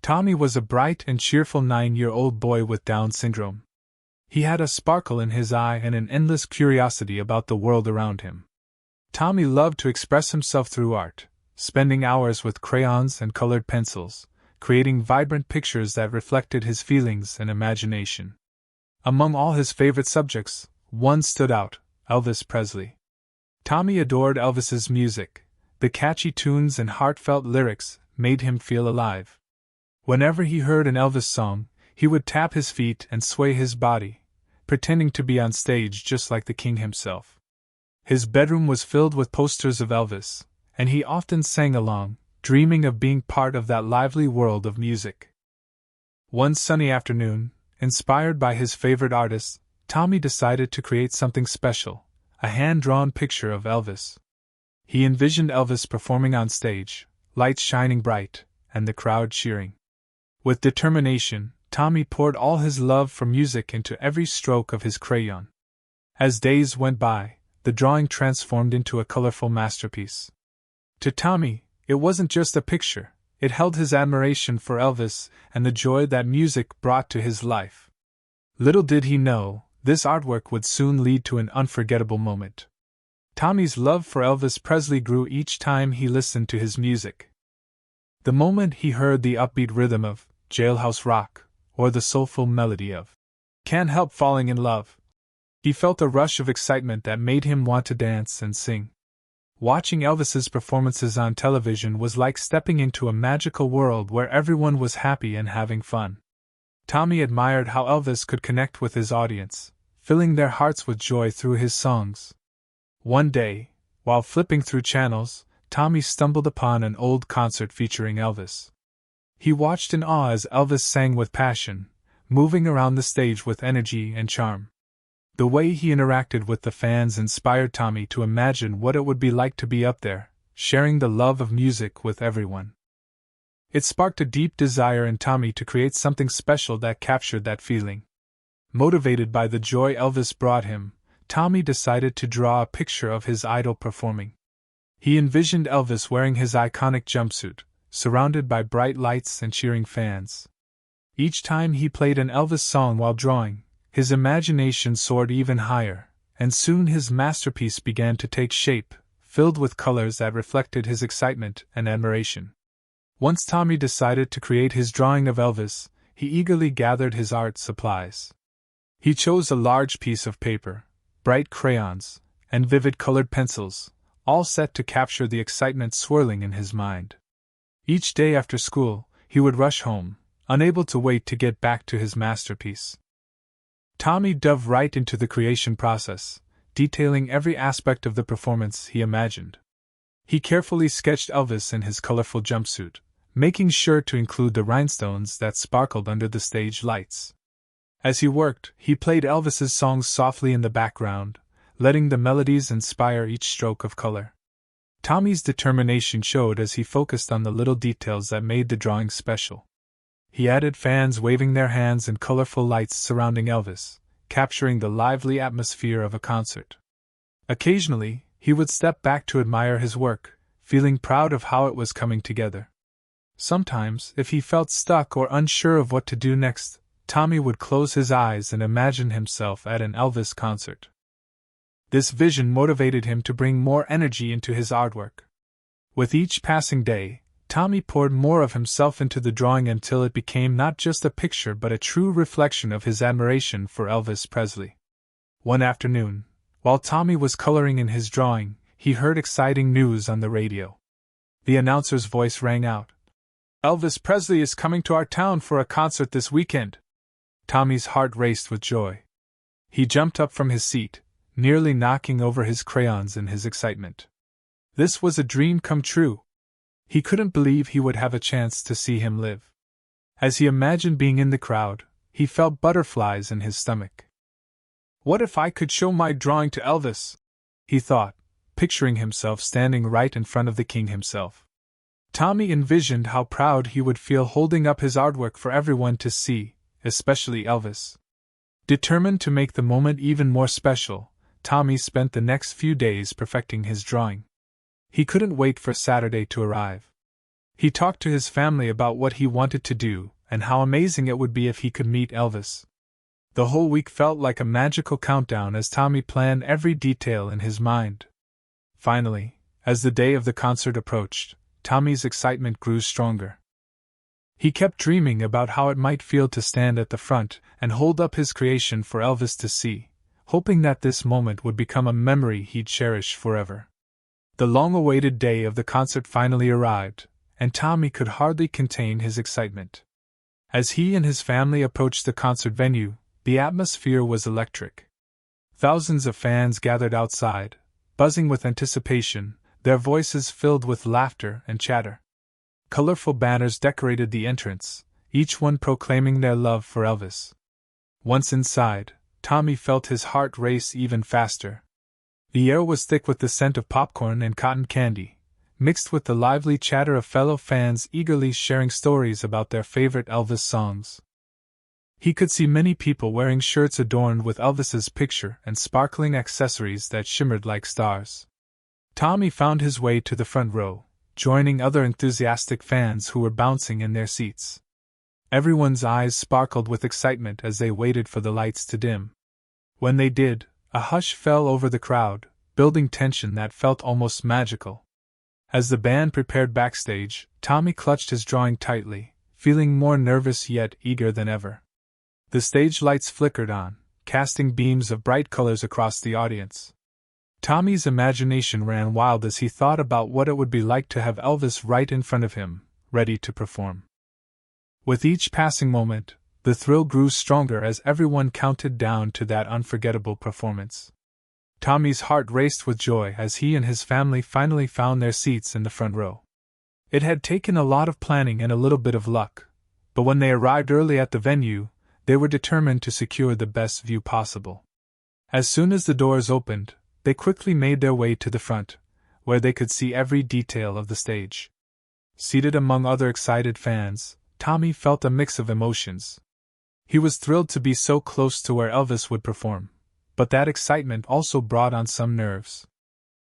Tommy was a bright and cheerful 9-year-old boy with Down syndrome. He had a sparkle in his eye and an endless curiosity about the world around him. Tommy loved to express himself through art, spending hours with crayons and colored pencils, creating vibrant pictures that reflected his feelings and imagination. Among all his favorite subjects, one stood out: Elvis Presley. Tommy adored Elvis's music. The catchy tunes and heartfelt lyrics made him feel alive. Whenever he heard an Elvis song, he would tap his feet and sway his body, pretending to be on stage just like the king himself. His bedroom was filled with posters of Elvis, and he often sang along, dreaming of being part of that lively world of music. One sunny afternoon, inspired by his favorite artist, Tommy decided to create something special: a hand-drawn picture of Elvis. He envisioned Elvis performing on stage, lights shining bright, and the crowd cheering. With determination, Tommy poured all his love for music into every stroke of his crayon. As days went by, the drawing transformed into a colorful masterpiece. To Tommy, it wasn't just a picture, it held his admiration for Elvis and the joy that music brought to his life. Little did he know, this artwork would soon lead to an unforgettable moment. Tommy's love for Elvis Presley grew each time he listened to his music. The moment he heard the upbeat rhythm of Jailhouse Rock, or the soulful melody of Can't Help Falling in Love, he felt a rush of excitement that made him want to dance and sing. Watching Elvis's performances on television was like stepping into a magical world where everyone was happy and having fun. Tommy admired how Elvis could connect with his audience, filling their hearts with joy through his songs. One day, while flipping through channels, Tommy stumbled upon an old concert featuring Elvis. He watched in awe as Elvis sang with passion, moving around the stage with energy and charm. The way he interacted with the fans inspired Tommy to imagine what it would be like to be up there, sharing the love of music with everyone. It sparked a deep desire in Tommy to create something special that captured that feeling. Motivated by the joy Elvis brought him, Tommy decided to draw a picture of his idol performing. He envisioned Elvis wearing his iconic jumpsuit, surrounded by bright lights and cheering fans. Each time he played an Elvis song while drawing, his imagination soared even higher, and soon his masterpiece began to take shape, filled with colors that reflected his excitement and admiration. Once Tommy decided to create his drawing of Elvis, he eagerly gathered his art supplies. He chose a large piece of paper, bright crayons, and vivid colored pencils, all set to capture the excitement swirling in his mind. Each day after school, he would rush home, unable to wait to get back to his masterpiece. Tommy dove right into the creation process, detailing every aspect of the performance he imagined. He carefully sketched Elvis in his colorful jumpsuit, making sure to include the rhinestones that sparkled under the stage lights. As he worked, he played Elvis's songs softly in the background, letting the melodies inspire each stroke of color. Tommy's determination showed as he focused on the little details that made the drawing special. He added fans waving their hands and colorful lights surrounding Elvis, capturing the lively atmosphere of a concert. Occasionally, he would step back to admire his work, feeling proud of how it was coming together. Sometimes, if he felt stuck or unsure of what to do next, Tommy would close his eyes and imagine himself at an Elvis concert. This vision motivated him to bring more energy into his artwork. With each passing day, Tommy poured more of himself into the drawing until it became not just a picture but a true reflection of his admiration for Elvis Presley. One afternoon, while Tommy was coloring in his drawing, he heard exciting news on the radio. The announcer's voice rang out. "Elvis Presley is coming to our town for a concert this weekend." Tommy's heart raced with joy. He jumped up from his seat, nearly knocking over his crayons in his excitement. This was a dream come true. He couldn't believe he would have a chance to see him live. As he imagined being in the crowd, he felt butterflies in his stomach. "What if I could show my drawing to Elvis?" he thought, picturing himself standing right in front of the king himself. Tommy envisioned how proud he would feel holding up his artwork for everyone to see, especially Elvis. Determined to make the moment even more special, Tommy spent the next few days perfecting his drawing. He couldn't wait for Saturday to arrive. He talked to his family about what he wanted to do and how amazing it would be if he could meet Elvis. The whole week felt like a magical countdown as Tommy planned every detail in his mind. Finally, as the day of the concert approached, Tommy's excitement grew stronger. He kept dreaming about how it might feel to stand at the front and hold up his creation for Elvis to see, hoping that this moment would become a memory he'd cherish forever. The long-awaited day of the concert finally arrived, and Tommy could hardly contain his excitement. As he and his family approached the concert venue, the atmosphere was electric. Thousands of fans gathered outside, buzzing with anticipation, their voices filled with laughter and chatter. Colorful banners decorated the entrance, each one proclaiming their love for Elvis. Once inside, Tommy felt his heart race even faster. The air was thick with the scent of popcorn and cotton candy, mixed with the lively chatter of fellow fans eagerly sharing stories about their favorite Elvis songs. He could see many people wearing shirts adorned with Elvis's picture and sparkling accessories that shimmered like stars. Tommy found his way to the front row, joining other enthusiastic fans who were bouncing in their seats. Everyone's eyes sparkled with excitement as they waited for the lights to dim. When they did, a hush fell over the crowd, building tension that felt almost magical. As the band prepared backstage, Tommy clutched his drawing tightly, feeling more nervous yet eager than ever. The stage lights flickered on, casting beams of bright colors across the audience. Tommy's imagination ran wild as he thought about what it would be like to have Elvis right in front of him, ready to perform. With each passing moment, the thrill grew stronger as everyone counted down to that unforgettable performance. Tommy's heart raced with joy as he and his family finally found their seats in the front row. It had taken a lot of planning and a little bit of luck, but when they arrived early at the venue, they were determined to secure the best view possible. As soon as the doors opened, they quickly made their way to the front, where they could see every detail of the stage. Seated among other excited fans, Tommy felt a mix of emotions. He was thrilled to be so close to where Elvis would perform, but that excitement also brought on some nerves.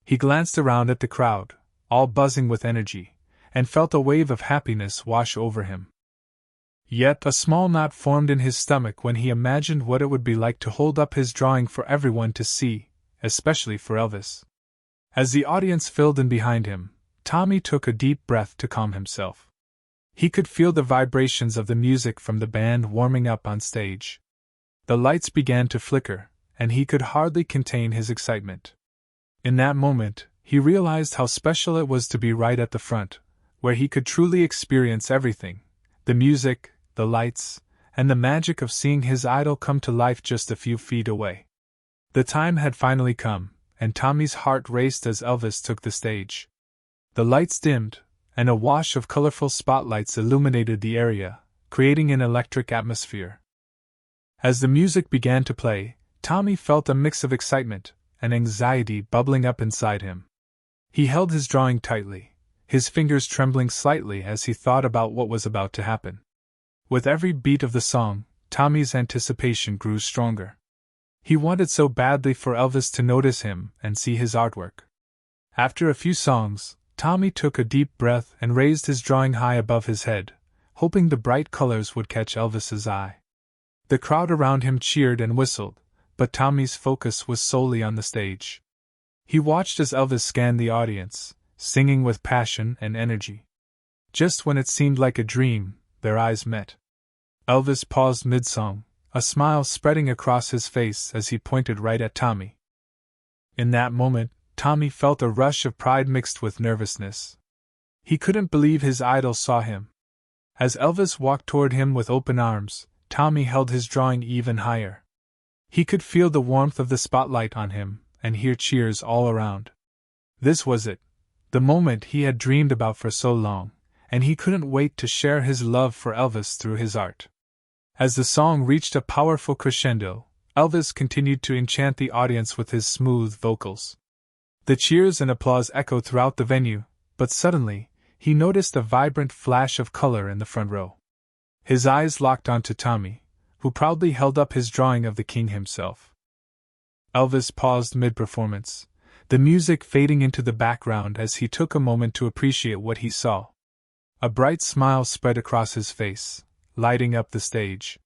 He glanced around at the crowd, all buzzing with energy, and felt a wave of happiness wash over him. Yet a small knot formed in his stomach when he imagined what it would be like to hold up his drawing for everyone to see, especially for Elvis. As the audience filled in behind him, Tommy took a deep breath to calm himself. He could feel the vibrations of the music from the band warming up on stage. The lights began to flicker, and he could hardly contain his excitement. In that moment, he realized how special it was to be right at the front, where he could truly experience everything: the music, the lights, and the magic of seeing his idol come to life just a few feet away. The time had finally come, and Tommy's heart raced as Elvis took the stage. The lights dimmed, and a wash of colorful spotlights illuminated the area, creating an electric atmosphere. As the music began to play, Tommy felt a mix of excitement and anxiety bubbling up inside him. He held his drawing tightly, his fingers trembling slightly as he thought about what was about to happen. With every beat of the song, Tommy's anticipation grew stronger. He wanted so badly for Elvis to notice him and see his artwork. After a few songs, Tommy took a deep breath and raised his drawing high above his head, hoping the bright colors would catch Elvis's eye. The crowd around him cheered and whistled, but Tommy's focus was solely on the stage. He watched as Elvis scanned the audience, singing with passion and energy. Just when it seemed like a dream, their eyes met. Elvis paused mid-song, a smile spreading across his face as he pointed right at Tommy. In that moment, Tommy felt a rush of pride mixed with nervousness. He couldn't believe his idol saw him. As Elvis walked toward him with open arms, Tommy held his drawing even higher. He could feel the warmth of the spotlight on him and hear cheers all around. This was it, the moment he had dreamed about for so long, and he couldn't wait to share his love for Elvis through his art. As the song reached a powerful crescendo, Elvis continued to enchant the audience with his smooth vocals. The cheers and applause echoed throughout the venue, but suddenly, he noticed a vibrant flash of color in the front row. His eyes locked onto Tommy, who proudly held up his drawing of the king himself. Elvis paused mid-performance, the music fading into the background as he took a moment to appreciate what he saw. A bright smile spread across his face, lighting up the stage.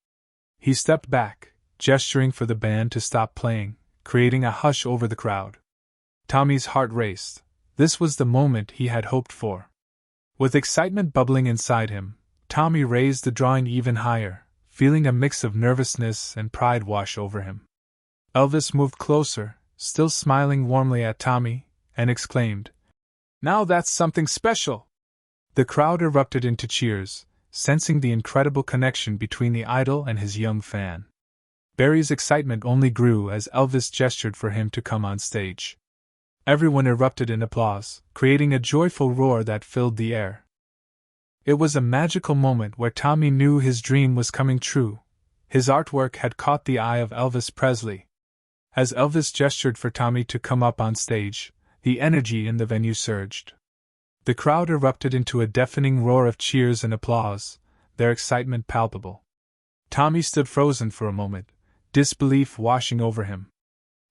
He stepped back, gesturing for the band to stop playing, creating a hush over the crowd. Tommy's heart raced. This was the moment he had hoped for. With excitement bubbling inside him, Tommy raised the drawing even higher, feeling a mix of nervousness and pride wash over him. Elvis moved closer, still smiling warmly at Tommy, and exclaimed, "Now that's something special!" The crowd erupted into cheers, sensing the incredible connection between the idol and his young fan. Barry's excitement only grew as Elvis gestured for him to come on stage. Everyone erupted in applause, creating a joyful roar that filled the air. It was a magical moment where Tommy knew his dream was coming true. His artwork had caught the eye of Elvis Presley. As Elvis gestured for Tommy to come up on stage, the energy in the venue surged. The crowd erupted into a deafening roar of cheers and applause, their excitement palpable. Tommy stood frozen for a moment, disbelief washing over him.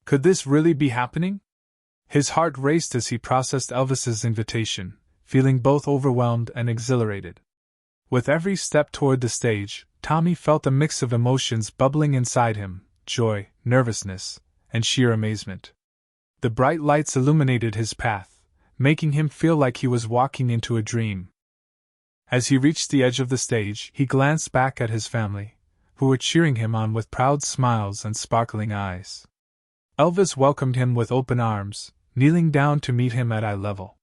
Could this really be happening? His heart raced as he processed Elvis's invitation, feeling both overwhelmed and exhilarated. With every step toward the stage, Tommy felt a mix of emotions bubbling inside him: joy, nervousness, and sheer amazement. The bright lights illuminated his path, making him feel like he was walking into a dream. As he reached the edge of the stage, he glanced back at his family, who were cheering him on with proud smiles and sparkling eyes. Elvis welcomed him with open arms, kneeling down to meet him at eye level.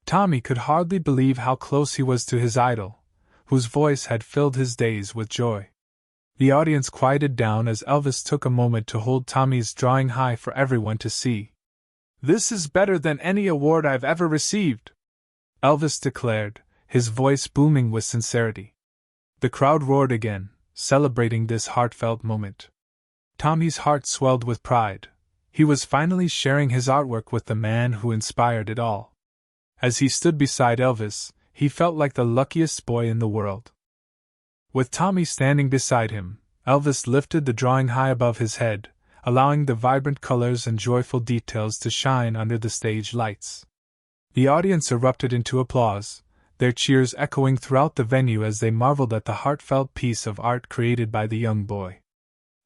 Tommy could hardly believe how close he was to his idol, whose voice had filled his days with joy. The audience quieted down as Elvis took a moment to hold Tommy's drawing high for everyone to see. "This is better than any award I've ever received," Elvis declared, his voice booming with sincerity. The crowd roared again, celebrating this heartfelt moment. Tommy's heart swelled with pride. He was finally sharing his artwork with the man who inspired it all. As he stood beside Elvis, he felt like the luckiest boy in the world. With Tommy standing beside him, Elvis lifted the drawing high above his head, allowing the vibrant colors and joyful details to shine under the stage lights. The audience erupted into applause, their cheers echoing throughout the venue as they marveled at the heartfelt piece of art created by the young boy.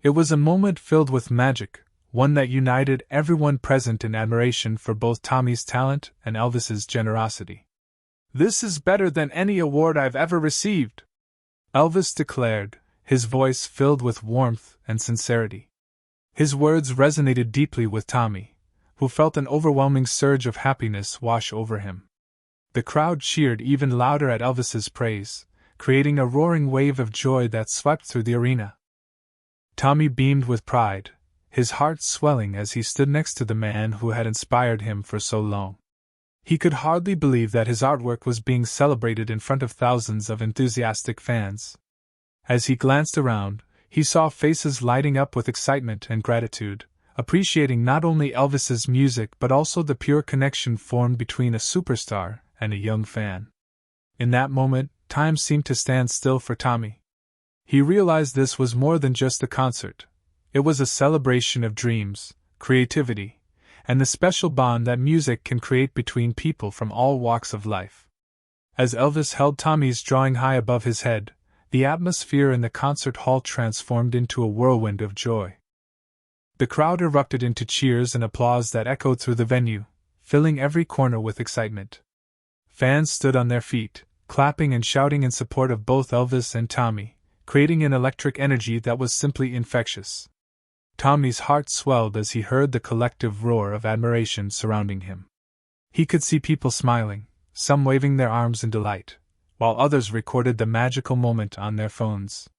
It was a moment filled with magic, one that united everyone present in admiration for both Tommy's talent and Elvis's generosity. "This is better than any award I've ever received," Elvis declared, his voice filled with warmth and sincerity. His words resonated deeply with Tommy, who felt an overwhelming surge of happiness wash over him. The crowd cheered even louder at Elvis's praise, creating a roaring wave of joy that swept through the arena. Tommy beamed with pride, his heart swelling as he stood next to the man who had inspired him for so long. He could hardly believe that his artwork was being celebrated in front of thousands of enthusiastic fans. As he glanced around, he saw faces lighting up with excitement and gratitude, appreciating not only Elvis's music but also the pure connection formed between a superstar and a young fan. In that moment, time seemed to stand still for Tommy. He realized this was more than just a concert. It was a celebration of dreams, creativity, and the special bond that music can create between people from all walks of life. As Elvis held Tommy's drawing high above his head, the atmosphere in the concert hall transformed into a whirlwind of joy. The crowd erupted into cheers and applause that echoed through the venue, filling every corner with excitement. Fans stood on their feet, clapping and shouting in support of both Elvis and Tommy, creating an electric energy that was simply infectious. Tommy's heart swelled as he heard the collective roar of admiration surrounding him. He could see people smiling, some waving their arms in delight, while others recorded the magical moment on their phones.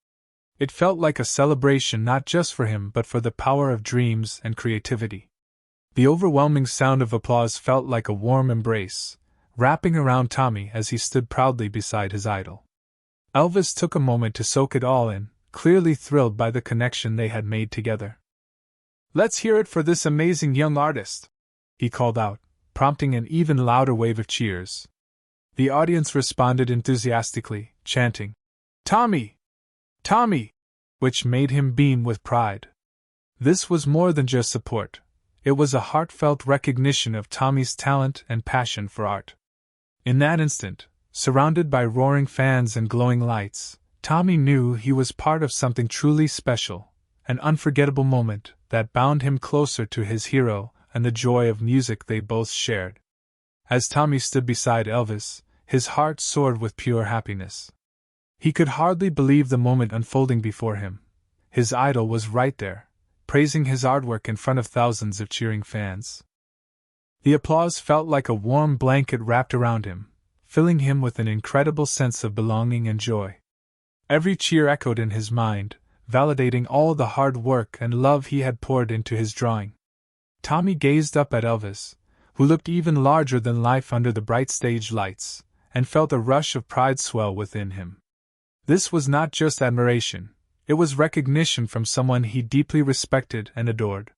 It felt like a celebration not just for him but for the power of dreams and creativity. The overwhelming sound of applause felt like a warm embrace, wrapping around Tommy as he stood proudly beside his idol. Elvis took a moment to soak it all in, clearly thrilled by the connection they had made together. "Let's hear it for this amazing young artist," he called out, prompting an even louder wave of cheers. The audience responded enthusiastically, chanting, "Tommy! Tommy!" which made him beam with pride. This was more than just support. It was a heartfelt recognition of Tommy's talent and passion for art. In that instant, Surrounded by roaring fans and glowing lights, Tommy knew he was part of something truly special, an unforgettable moment that bound him closer to his hero and the joy of music they both shared. As Tommy stood beside Elvis, his heart soared with pure happiness. He could hardly believe the moment unfolding before him. His idol was right there, praising his artwork in front of thousands of cheering fans. The applause felt like a warm blanket wrapped around him, filling him with an incredible sense of belonging and joy. Every cheer echoed in his mind, validating all the hard work and love he had poured into his drawing. Tommy gazed up at Elvis, who looked even larger than life under the bright stage lights, and felt a rush of pride swell within him. This was not just admiration, it was recognition from someone he deeply respected and adored.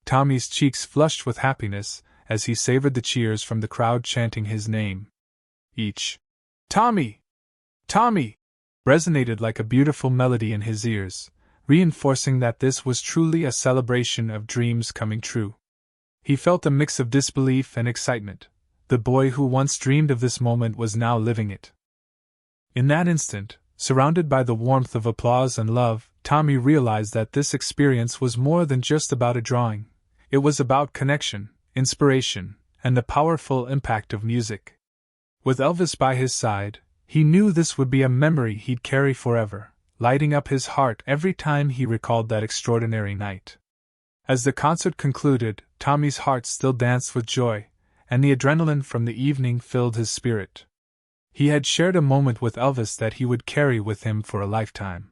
Tommy's cheeks flushed with happiness as he savored the cheers from the crowd chanting his name. Each "Tommy! Tommy!" resonated like a beautiful melody in his ears, reinforcing that this was truly a celebration of dreams coming true. He felt a mix of disbelief and excitement. The boy who once dreamed of this moment was now living it. In that instant, surrounded by the warmth of applause and love, Tommy realized that this experience was more than just about a drawing. It was about connection, inspiration, and the powerful impact of music. With Elvis by his side, he knew this would be a memory he'd carry forever, lighting up his heart every time he recalled that extraordinary night. As the concert concluded, Tommy's heart still danced with joy, and the adrenaline from the evening filled his spirit. He had shared a moment with Elvis that he would carry with him for a lifetime.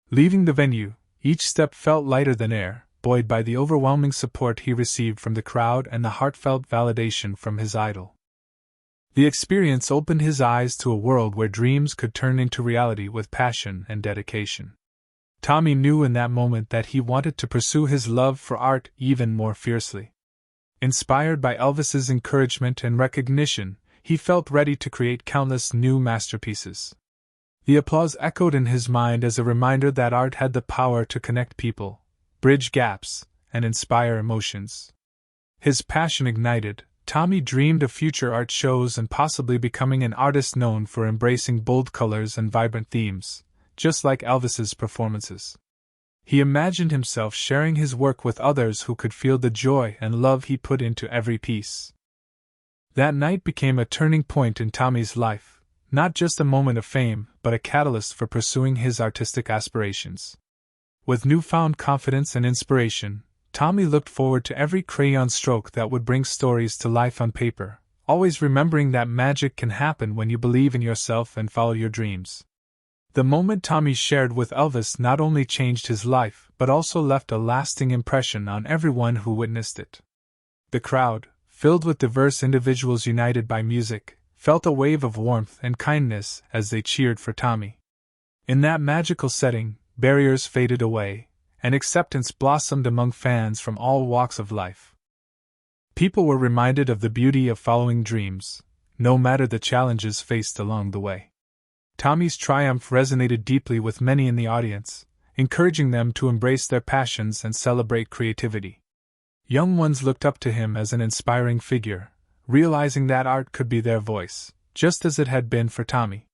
Leaving the venue, each step felt lighter than air, buoyed by the overwhelming support he received from the crowd and the heartfelt validation from his idol. The experience opened his eyes to a world where dreams could turn into reality with passion and dedication. Tommy knew in that moment that he wanted to pursue his love for art even more fiercely. Inspired by Elvis's encouragement and recognition, he felt ready to create countless new masterpieces. The applause echoed in his mind as a reminder that art had the power to connect people, bridge gaps, and inspire emotions. His passion ignited, Tommy dreamed of future art shows and possibly becoming an artist known for embracing bold colors and vibrant themes, just like Elvis's performances. He imagined himself sharing his work with others who could feel the joy and love he put into every piece. That night became a turning point in Tommy's life, not just a moment of fame, but a catalyst for pursuing his artistic aspirations. With newfound confidence and inspiration, Tommy looked forward to every crayon stroke that would bring stories to life on paper, always remembering that magic can happen when you believe in yourself and follow your dreams. The moment Tommy shared with Elvis not only changed his life but also left a lasting impression on everyone who witnessed it. The crowd, filled with diverse individuals united by music, felt a wave of warmth and kindness as they cheered for Tommy. In that magical setting, barriers faded away, and acceptance blossomed among fans from all walks of life. People were reminded of the beauty of following dreams, no matter the challenges faced along the way. Tommy's triumph resonated deeply with many in the audience, encouraging them to embrace their passions and celebrate creativity. Young ones looked up to him as an inspiring figure, realizing that art could be their voice, just as it had been for Tommy.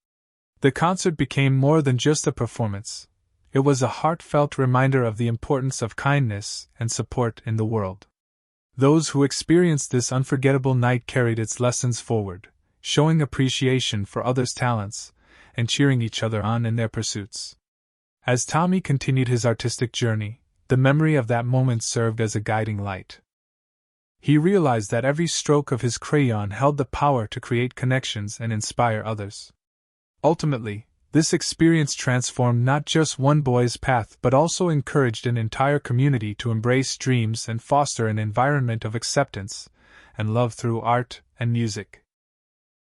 The concert became more than just a performance. It was a heartfelt reminder of the importance of kindness and support in the world. Those who experienced this unforgettable night carried its lessons forward, showing appreciation for others' talents and cheering each other on in their pursuits. As Tommy continued his artistic journey, the memory of that moment served as a guiding light. He realized that every stroke of his crayon held the power to create connections and inspire others. Ultimately, this experience transformed not just one boy's path but also encouraged an entire community to embrace dreams and foster an environment of acceptance and love through art and music.